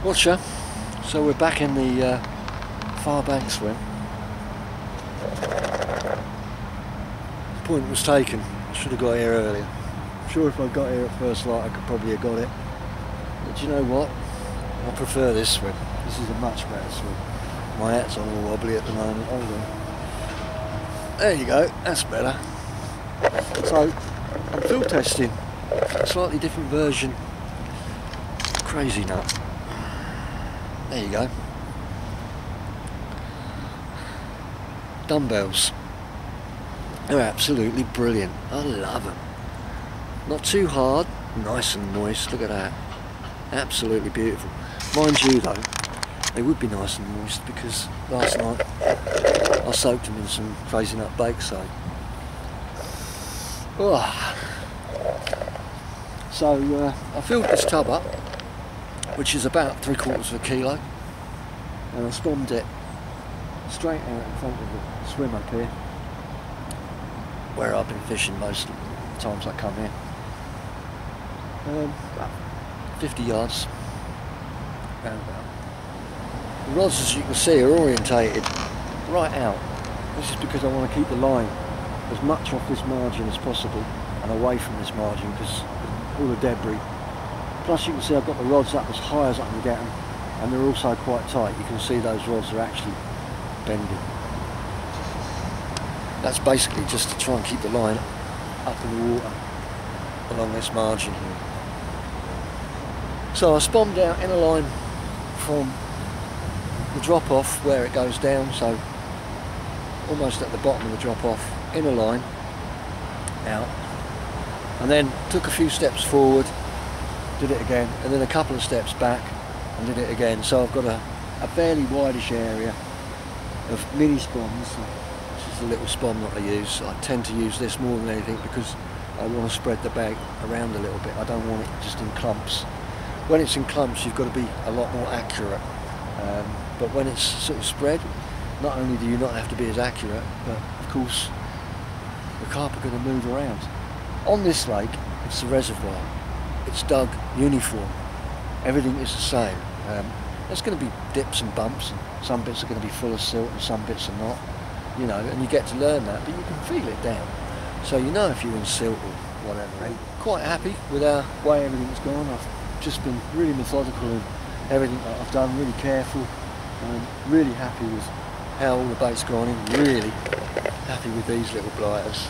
Watcher, so we're back in the far bank swim. Point was taken. I should have got here earlier. I'm sure if I got here at first light I could probably have got it. But do you know what? I prefer this swim. This is a much better swim. My hat's on all wobbly at the moment. Hold on. There you go, that's better. So, I'm field testing a slightly different version. Crazy nut. There you go. Dumbbells. They're absolutely brilliant. I love them. Not too hard, nice and moist. Look at that. Absolutely beautiful. Mind you though, they would be nice and moist because last night I soaked them in some Crazy Nut Bakeside. Oh. So I filled this tub up, which is about 3/4 of a kilo, and I stomped it straight out in front of the swim up here, where I've been fishing most of the times I come here. About 50 yards, roundabout. The rods, as you can see, are orientated right out. This is because I want to keep the line as much off this margin as possible and away from this margin because all the debris. Plus you can see I've got the rods up as high as I can get them, and they're also quite tight. You can see those rods are actually bending. That's basically just to try and keep the line up in the water along this margin here. So I spombed out in a line from the drop off where it goes down, so almost at the bottom of the drop off, in a line out, and then took a few steps forward, did it again, and then a couple of steps back and did it again. So I've got a fairly wideish area of mini spoms. This is the little spom that I use. I tend to use this more than anything because I want to spread the bag around a little bit. I don't want it just in clumps. When it's in clumps you've got to be a lot more accurate, but when it's sort of spread, not only do you not have to be as accurate, but of course the carp are going to move around. On this lake, it's the reservoir. It's dug uniform. Everything is the same. There's going to be dips and bumps, and some bits are going to be full of silt and some bits are not. You know, and you get to learn that, but you can feel it down. So you know if you're in silt or whatever. I'm quite happy with how way everything's gone. I've just been really methodical in everything that I've done, really careful. Really happy with how all the bait's gone in. Really happy with these little blighters.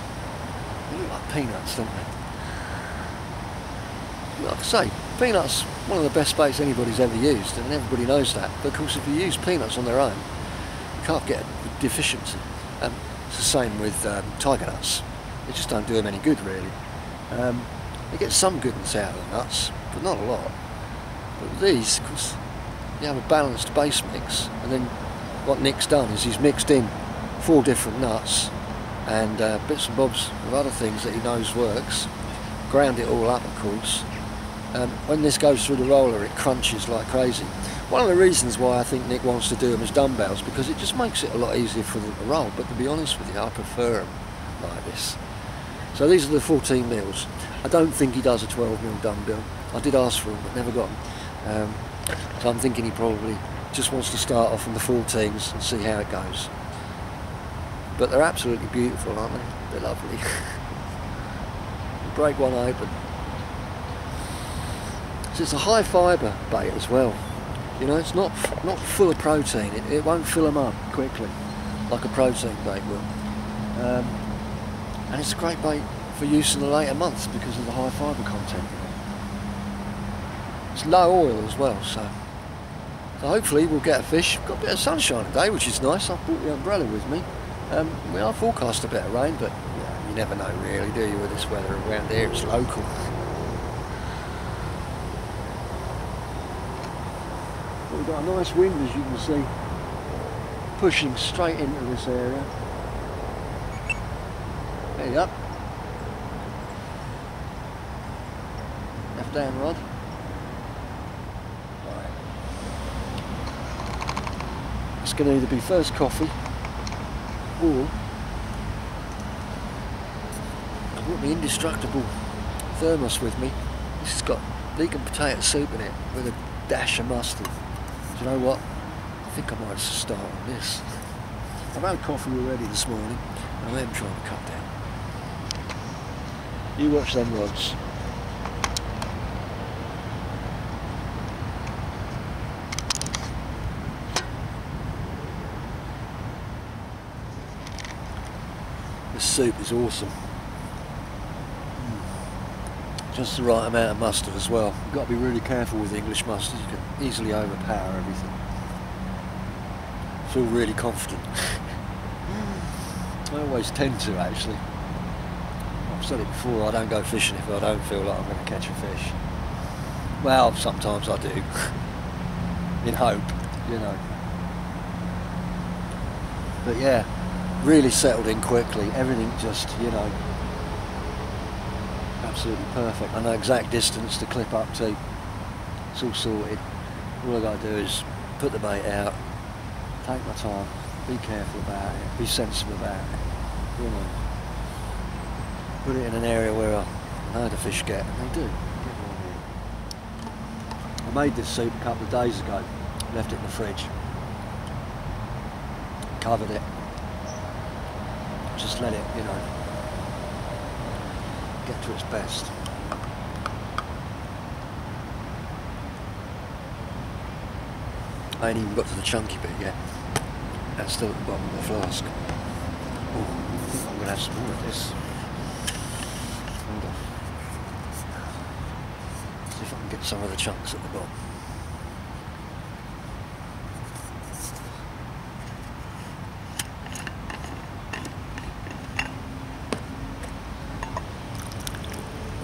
They look like peanuts, don't they? Like I say, peanuts, one of the best baits anybody's ever used, and everybody knows that. But of course, if you use peanuts on their own, you can't get a deficiency. It's the same with tiger nuts. They just don't do them any good, really. They get some goodness out of the nuts, but not a lot. But with these, of course, you have a balanced base mix, and then what Nick's done is he's mixed in 4 different nuts and bits and bobs of other things that he knows works. Ground it all up, of course. When this goes through the roller, it crunches like crazy. One of the reasons why I think Nick wants to do them as dumbbells, because it just makes it a lot easier for them to roll. But to be honest with you, I prefer them like this. So these are the 14 mils. I don't think he does a 12 mil dumbbell. I did ask for them, but never got them. So I'm thinking he probably just wants to start off on the 14s and see how it goes. But they're absolutely beautiful, aren't they? They're lovely. Break one open. So it's a high fibre bait as well. You know, it's not full of protein. It won't fill them up quickly like a protein bait will. And it's a great bait for use in the later months because of the high fibre content. It's low oil as well, so hopefully we'll get a fish. We've got a bit of sunshine today, which is nice. I've brought the umbrella with me. We are forecast a bit of rain, but yeah, you never know really, do you, with this weather around here. It's local. But we've got a nice wind, as you can see, pushing straight into this area. There you go. Left down rod. It's going to either be first coffee or I brought my indestructible thermos with me. This has got leek and potato soup in it with a dash of mustard. Do you know what? I think I might just start on this. I've had coffee already this morning, and I am trying to cut down. You watch them rods. This soup is awesome. Just the right amount of mustard as well. You've got to be really careful with English mustard. You can easily overpower everything. I feel really confident. I always tend to, actually. I've said it before, I don't go fishing if I don't feel like I'm going to catch a fish. Well, sometimes I do. In hope, you know. But yeah, really settled in quickly. Everything just, you know, absolutely perfect. I know exact distance to clip up to. It's all sorted. All I got to do is put the bait out, take my time, be careful about it, be sensible about it, you know. Put it in an area where I know the fish get, and they do. I made this soup a couple of days ago, left it in the fridge, covered it, just let it, you know, get to its best. I ain't even got to the chunky bit yet. That's still at the bottom of the flask. Oh, I think I'm going to have some more of this. Hold on. See if I can get some of the chunks at the bottom.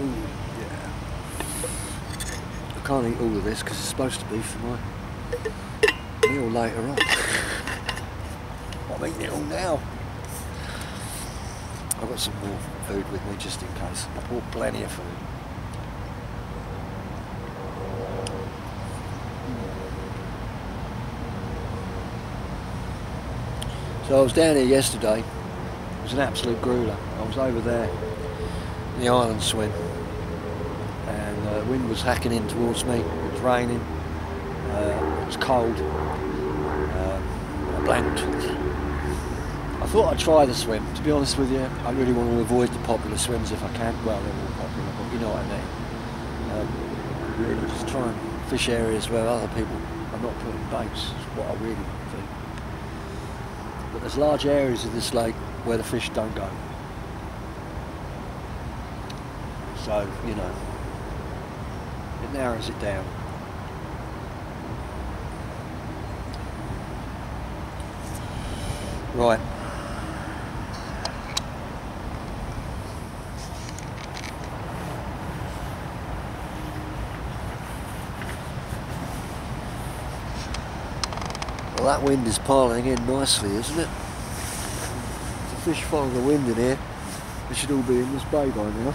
Ooh, yeah. I can't eat all of this because it's supposed to be for my meal later on. I'm eating it all now. I've got some more food with me just in case. I bought plenty of food. So I was down here yesterday. It was an absolute grueler. I was over there in the island swim, and the wind was hacking in towards me. It was raining. It was cold. I blanked. I thought I'd try the swim. To be honest with you, I really want to avoid the popular swims if I can. Well, they're all popular, but you know what I mean. Really just try and fish areas where other people are not putting baits. Is what I really want to do. But there's large areas of this lake where the fish don't go. So, you know, it narrows it down. Right. Well, that wind is piling in nicely, isn't it? The fish follow the wind in here. They should all be in this bay by now.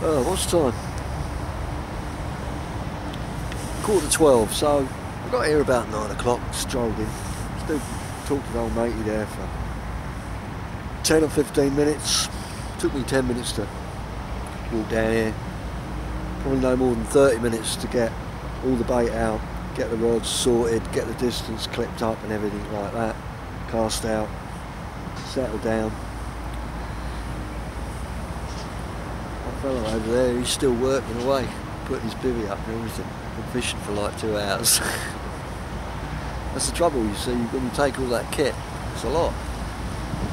Oh, what's the time? 11:45, so I got here about 9 o'clock, strolled in. Still talked to the old matey there for 10 or 15 minutes. Took me 10 minutes to walk down here. Probably no more than 30 minutes to get all the bait out, get the rods sorted, get the distance clipped up and everything like that. Cast out, settle down. That fellow over there, he's still working away, putting his bivvy up and everything. Been fishing for like 2 hours. That's the trouble, you see, when you take all that kit, it's a lot.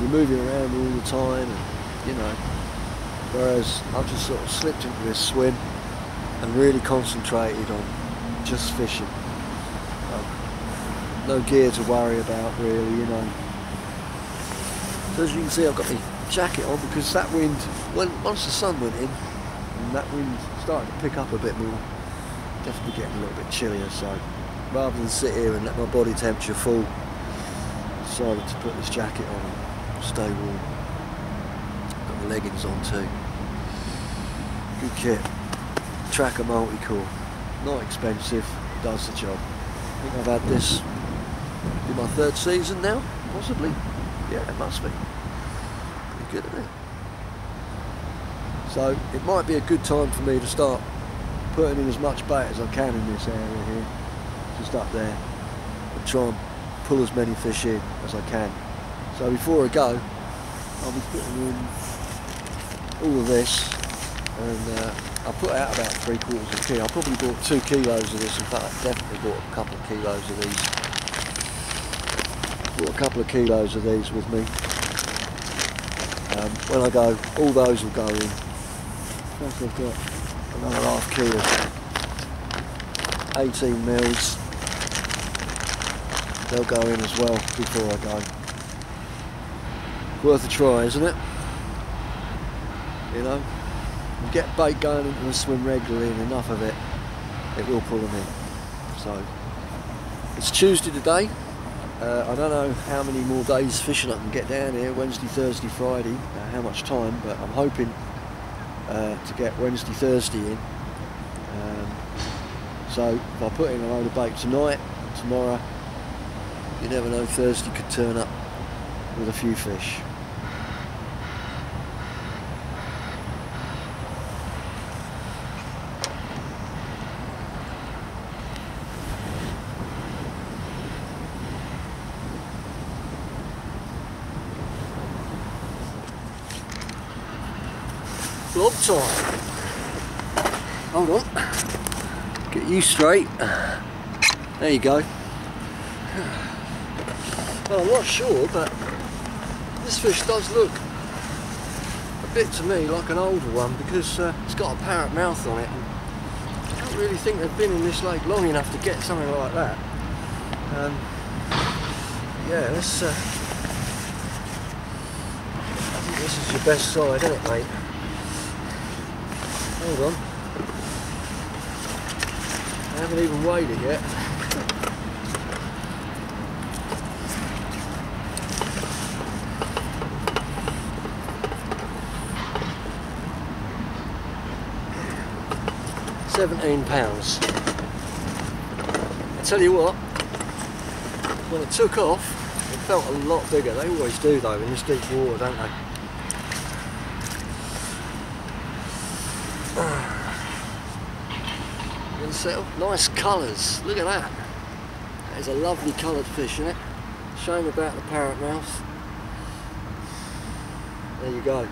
You're moving around all the time, and, you know. Whereas I've just sort of slipped into this swim and really concentrated on just fishing. No gear to worry about really, you know. So as you can see, I've got my jacket on because that wind, once the sun went in, and that wind started to pick up a bit more, definitely getting a little bit chillier, so rather than sit here and let my body temperature fall, I decided to put this jacket on and stay warm. Got the leggings on too. Good kit. Tracker multi-core. Not expensive, does the job. I think I've had this in my 3rd season now, possibly. Yeah, it must be. Pretty good, isn't it? So it might be a good time for me to start putting in as much bait as I can in this area here, just up there, and try and pull as many fish in as I can. So before I go, I'll be putting in all of this, and I put out about 3/4 of a kilo. I probably bought 2 kilos of this. In fact, I definitely bought a couple of kilos of these. Bought a couple of kilos of these with me. When I go, all those will go in. Plus I've got another half kilo, 18 mils. They'll go in as well before I go. Worth a try, isn't it? You know, you get bait going into the swim regularly, and enough of it, it will pull them in. So it's Tuesday today. I don't know how many more days fishing I can get down here, Wednesday, Thursday, Friday, how much time, but I'm hoping to get Wednesday, Thursday in. So if I put in a load of bait tonight, tomorrow, you never know, Thursday could turn up with a few fish. Blob time. Hold on. Get you straight. There you go. Well, I'm not sure, but this fish does look a bit to me like an older one, because it's got a parrot mouth on it. I don't really think they've been in this lake long enough to get something like that. Yeah, let's. I think this is your best side, isn't it, mate? Hold on. I haven't even weighed it yet. £17. I tell you what, when it took off, it felt a lot bigger. They always do though in this deep water, don't they? Nice colours, look at that. That is a lovely coloured fish, isn't it? Shame about the parrot mouth. There you go.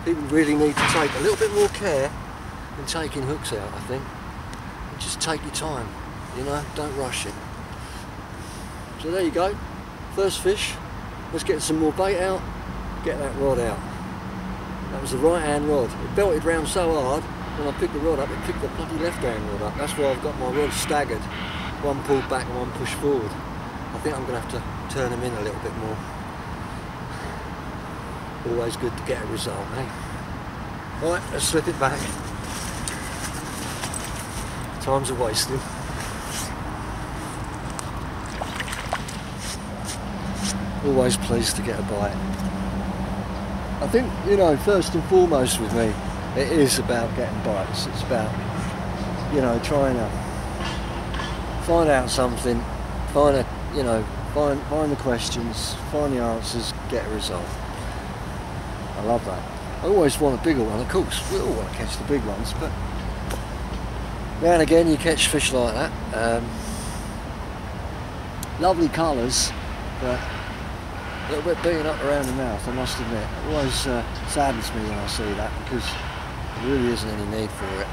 People really need to take a little bit more care in taking hooks out, I think. Just take your time, you know, don't rush it. So there you go, first fish. Let's get some more bait out, get that rod out. That was the right hand rod. It belted round so hard, when I picked the rod up, it picked the bloody left hand rod up. That's why I've got my rods staggered. One pulled back and one pushed forward. I think I'm going to have to turn them in a little bit more. Always good to get a result, eh? Right, let's slip it back. Time's a wasting. Always pleased to get a bite. I think, you know, first and foremost with me, it is about getting bites. It's about, you know, trying to find out something, find the questions, find the answers, get a result. I love that. I always want a bigger one, of course. We all want to catch the big ones, but now and again you catch fish like that. Lovely colours, but a little bit beaten up around the mouth, I must admit. It always saddens me when I see that, because there really isn't any need for it.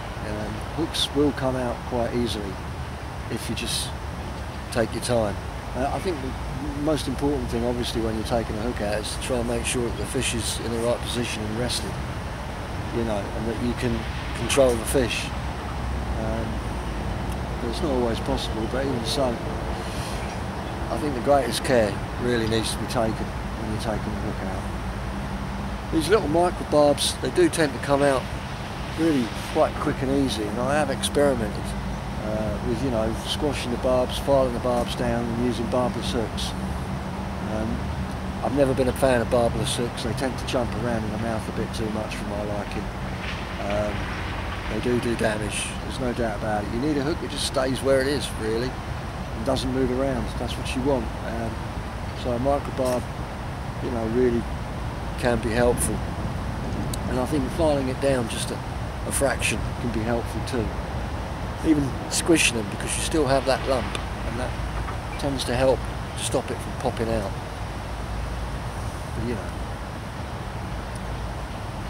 Hooks will come out quite easily if you just take your time. I think the most important thing, obviously, when you're taking a hook out is to try and make sure that the fish is in the right position and rested, you know, and that you can control the fish. But it's not always possible, but even so, I think the greatest care really needs to be taken when you're taking the hook out. These little microbarbs, they do tend to come out really quite quick and easy, and I have experimented with, you know, squashing the barbs, filing the barbs down and using barbless hooks. I've never been a fan of barbless hooks. They tend to jump around in the mouth a bit too much for my liking. They do damage, there's no doubt about it. You need a hook that just stays where it is, really, and doesn't move around. That's what you want. So a microbarb, you know, really can be helpful. And I think filing it down just a fraction can be helpful too. even squishing them, because you still have that lump, and that tends to help to stop it from popping out. But you know,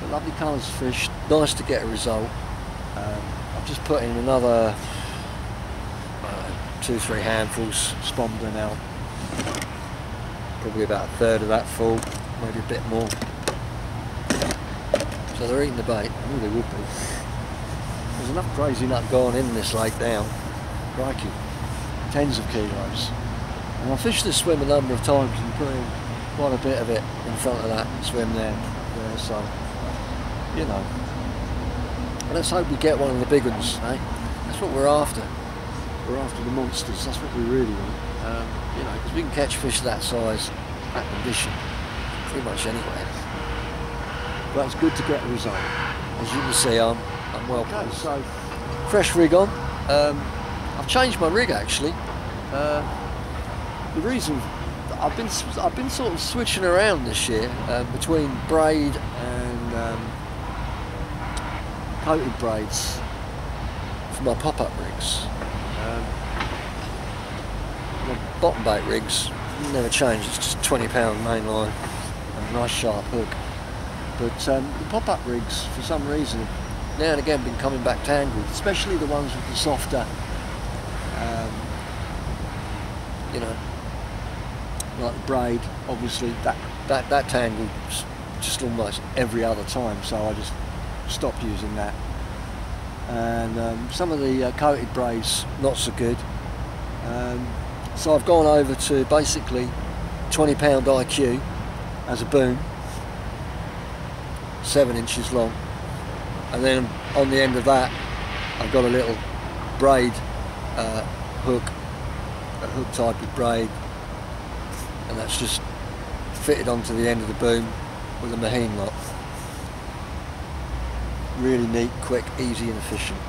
but lovely colours of fish, nice to get a result. I've just put in another 2-3 handfuls, spawned them out. Probably about a third of that full, maybe a bit more. So they're eating the bait. I knew they would be. There's enough crazy nut going in this lake now. Crikey, tens of kilos. And I fished this swim a number of times and put in quite a bit of it in front of that swim there. So, you know. And let's hope we get one of the big ones, eh? That's what we're after. We're after the monsters. That's what we really want. You know, because we can catch fish that size, that condition, pretty much anywhere. But it's good to get a result. As you can see, I'm well placed. So, fresh rig on. I've changed my rig actually. The reason I've been sort of switching around this year between braid and coated braids for my pop-up rigs. My bottom bait rigs never change. It's just £20 mainline and a nice sharp hook. But the pop-up rigs, for some reason, now and again been coming back tangled, especially the ones with the softer, you know, like the braid. Obviously, that tangled just almost every other time, so I just stopped using that. And some of the coated braids, not so good. So I've gone over to basically £20 IQ as a boom, 7 inches long, and then on the end of that I've got a little braid hook, a hook type of braid, and that's just fitted onto the end of the boom with a Mahine knot. Really neat, quick, easy and efficient.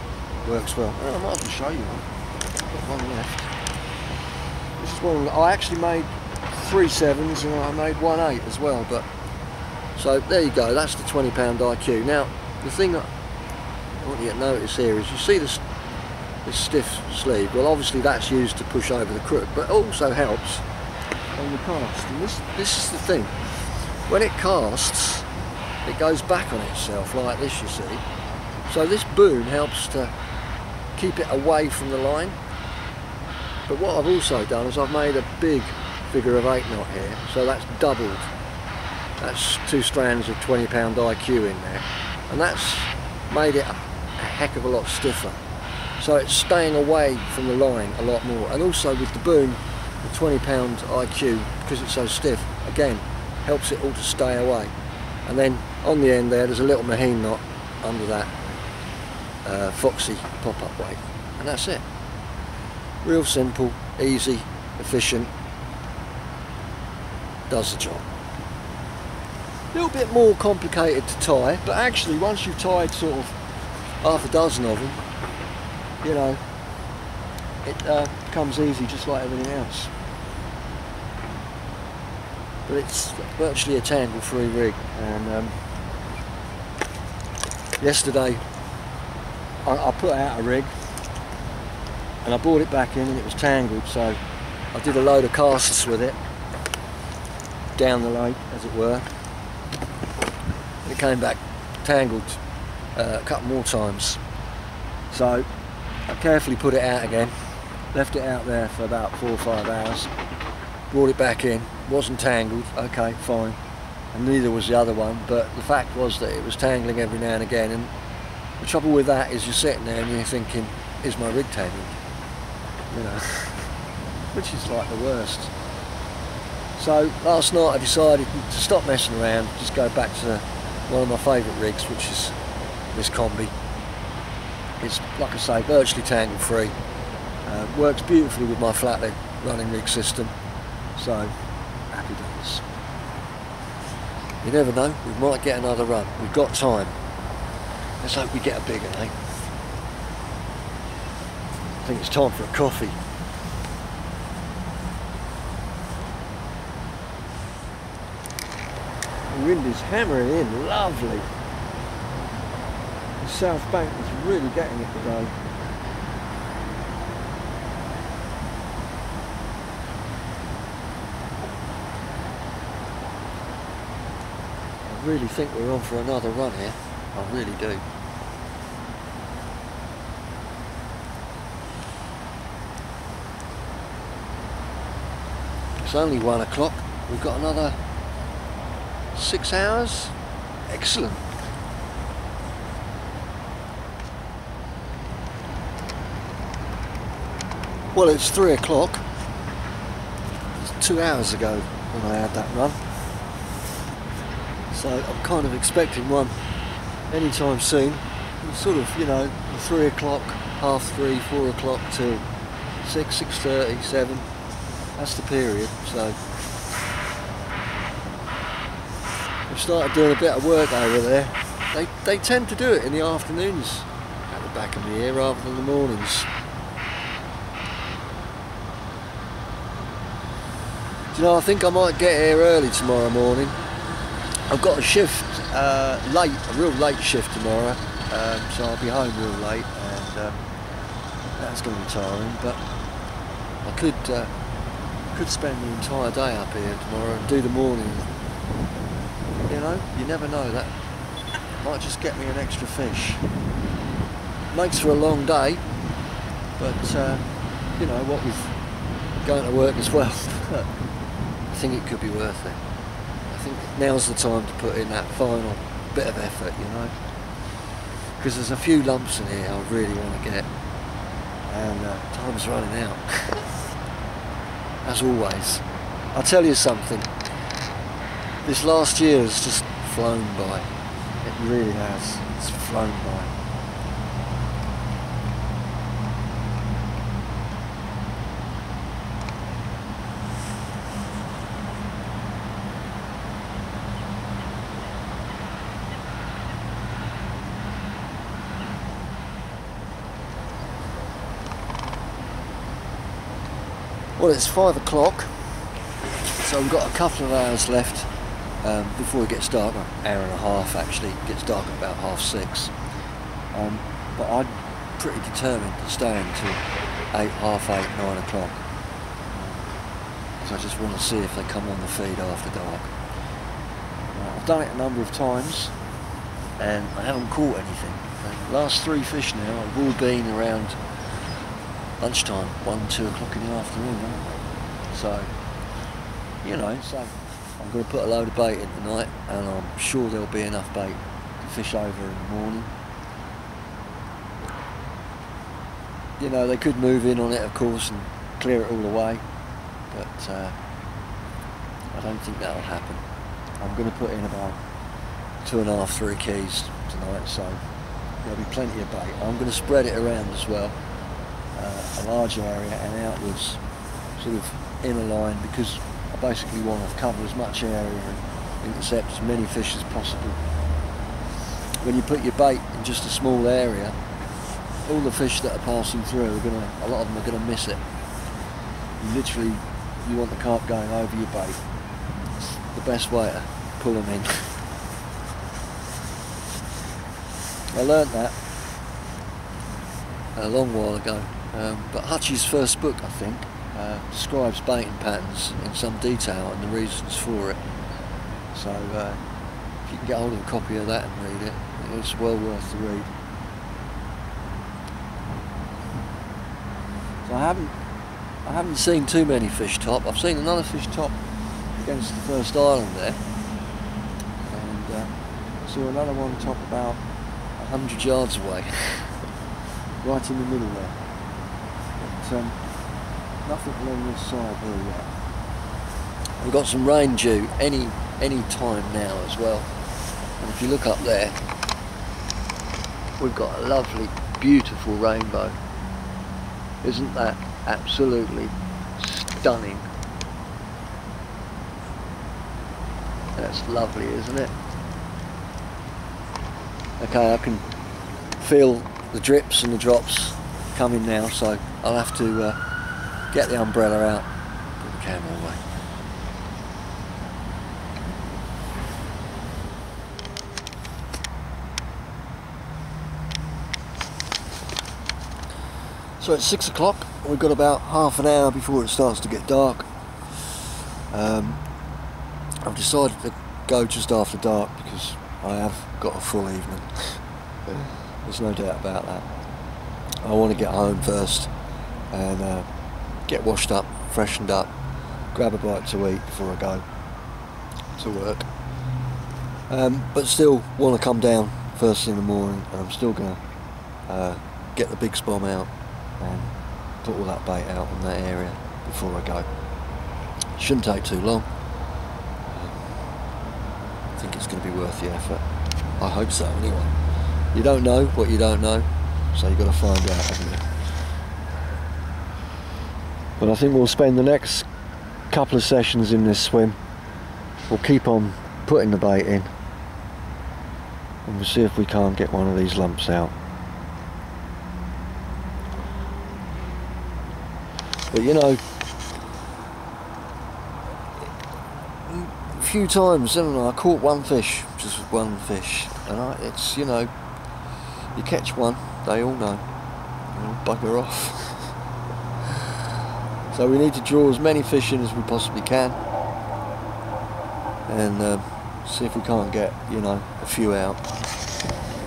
Works well. Well, I might as well show you one. I've got one left. This is one I actually made 3 7s and I made 1 8 as well, but so there you go, that's the £20 IQ. Now the thing that I want you to notice here is you see this stiff sleeve. Well, obviously that's used to push over the crook, but it also helps on the cast. And this is the thing, when it casts it goes back on itself like this, you see. So this boom helps to keep it away from the line. But what I've also done is I've made a big figure of 8 knot here, so that's doubled. That's 2 strands of £20 IQ in there, and that's made it a heck of a lot stiffer. So it's staying away from the line a lot more, and also with the boom, the £20 IQ, because it's so stiff, again, helps it all to stay away. And then on the end there's a little Mahine knot under that Foxy pop-up weight, and that's it. Real simple, easy, efficient, does the job. A little bit more complicated to tie, but actually once you've tied sort of half a dozen of them, you know, it becomes easy just like everything else. But it's virtually a tangle-free rig, and yesterday I put out a rig and I brought it back in and it was tangled, so I did a load of casts with it down the lake, as it were, and it came back tangled a couple more times. So I carefully put it out again, left it out there for about 4 or 5 hours, brought it back in, wasn't tangled, okay, fine, and neither was the other one, but the fact was that it was tangling every now and again, and the trouble with that is you're sitting there and you're thinking, is my rig tangled? You know, which is like the worst. So last night I decided to stop messing around, just go back to one of my favourite rigs, which is this Combi. It's, like I say, virtually tangle free, works beautifully with my flat leg running rig system, so happy days. You never know, we might get another run, we've got time. Let's hope we get a bigger, eh? I think it's time for a coffee. The wind is hammering in, lovely. The south bank is really getting it today. really think we're on for another run here. I really do. It's only 1 o'clock. We've got another 6 hours. Excellent. Well, it's 3 o'clock. It's 2 hours ago when I had that run. So I'm kind of expecting one anytime soon. It's sort of, you know, 3 o'clock, half 3, 4 o'clock till 6, 6:30, 7. That's the period. So we've started doing a bit of work over there. They tend to do it in the afternoons at the back of the year rather than the mornings. Do you know, I think I might get here early tomorrow morning. I've got a shift late, a real late shift tomorrow, so I'll be home real late, and that's going to be tiring. But I could spend the entire day up here tomorrow and do the morning. You know, you never know, that might just get me an extra fish. Makes for a long day, but you know, what with going to work as well, I think it could be worth it. I think now's the time to put in that final bit of effort, you know, because there's a few lumps in here I really want to get, and time's running out. As always. I'll tell you something, this last year has just flown by. It really has. It's flown by. Well, it's 5 o'clock, so we've got a couple of hours left before it gets dark. An hour and a half actually. It gets dark at about 6:30. But I'm pretty determined to stay until 8, half 8, 9 o'clock. Because I just want to see if they come on the feed after dark. I've done it a number of times and I haven't caught anything. The last 3 fish now have all been around lunchtime, 1, 2 o'clock in the afternoon, aren't they? So, you know, so I'm going to put a load of bait in tonight, and I'm sure there'll be enough bait to fish over in the morning. You know, they could move in on it, of course, and clear it all away, but I don't think that'll happen. I'm going to put in about 2.5, 3 keys tonight, so there'll be plenty of bait. I'm going to spread it around as well. A large area and outwards, sort of in a line, because I basically want to cover as much area and intercept as many fish as possible. When you put your bait in just a small area, all the fish that are passing through are a lot of them are going to miss it. Literally, you want the carp going over your bait. It's the best way to pull them in. I learnt that a long while ago. But Hutch's first book, I think, describes baiting patterns in some detail and the reasons for it. So if you can get hold of a copy of that and read it, it's well worth the read. So I haven't seen too many fish top. I've seen another fish top against the first island there, and saw another one top about 100 yards away, right in the middle there. Nothing along this side here yet. We've got some rain due any time now as well. And if you look up there, we've got a lovely, beautiful rainbow. Isn't that absolutely stunning? That's lovely, isn't it? Okay, I can feel the drips and the drops coming now, so I'll have to get the umbrella out, put the camera away. So it's 6 o'clock, we've got about half an hour before it starts to get dark. I've decided to go just after dark because I have got a full evening. There's no doubt about that. I want to get home first and get washed up, freshened up, grab a bite to eat before I go to work. But still want to come down first thing in the morning, and I'm still going to get the big spom out and put all that bait out in that area before I go. Shouldn't take too long. I think it's going to be worth the effort. I hope so anyway. You don't know what you don't know, so you've got to find out, haven't you? But I think we'll spend the next couple of sessions in this swim. We'll keep on putting the bait in, and we'll see if we can't get one of these lumps out. But you know, a few times, haven't I caught one fish, just one fish, and it's, you know, you catch one, they all know, bugger off. So we need to draw as many fish in as we possibly can, and see if we can't get, you know, a few out.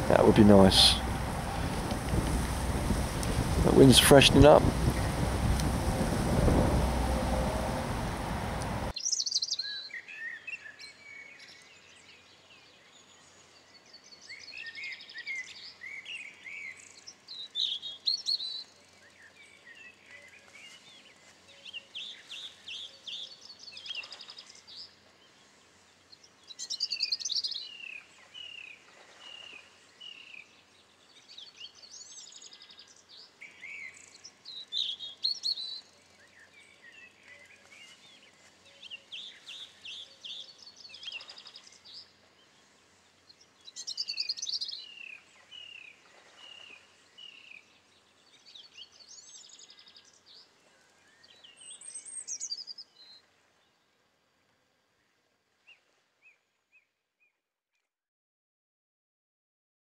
That would be nice. The wind's freshening up.